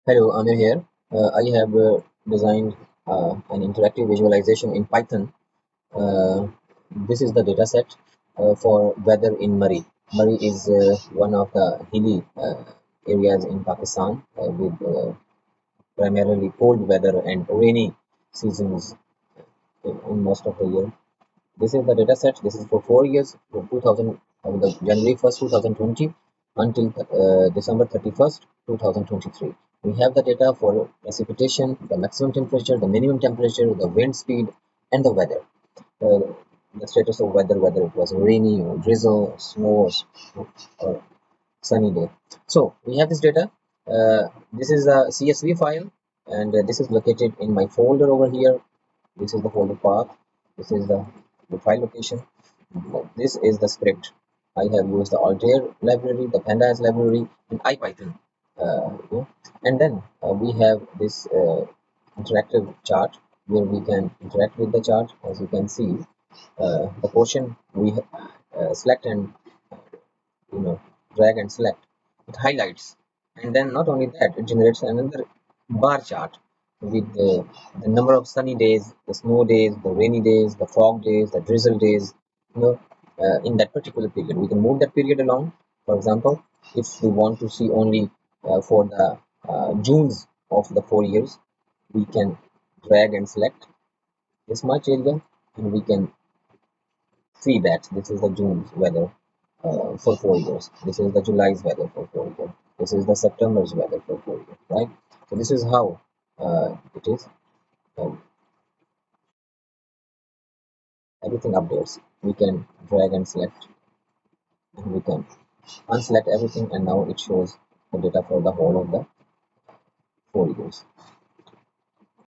Hello, Amir here. I have designed an interactive visualization in Python. Uh, this is the dataset for weather in Murray. Murray is one of the hilly areas in Pakistan with primarily cold weather and rainy seasons in most of the year. This is the dataset. This is for 4 years, from 2000, the January 1st, 2020 until December 31st, 2023. We have the data for precipitation, the maximum temperature, the minimum temperature, the wind speed, and the weather. Uh, the status of weather, whether it was rainy or drizzle, or snow, or sunny day. So we have this data. This is a CSV file, and this is located in my folder over here. This is the folder path. This is the file location. This is the script. I have used the Altair library, the Pandas library, and IPython. Yeah. And then we have this interactive chart where we can interact with the chart. As you can see, the portion we select and you know drag and select, it highlights, and then not only that, it generates another bar chart with the number of sunny days, the snow days, the rainy days, the fog days, the drizzle days, in that particular period. We can move that period along. For example, if we want to see only for the Junes of the 4 years, we can drag and select this much area, and we can see that this is the June's weather for 4 years. This is the July's weather for 4 years. This is the September's weather for 4 years, right? So this is how it is. Um, Everything updates. We can drag and select, and we can unselect everything, and now it shows the data for the whole of the 4 years.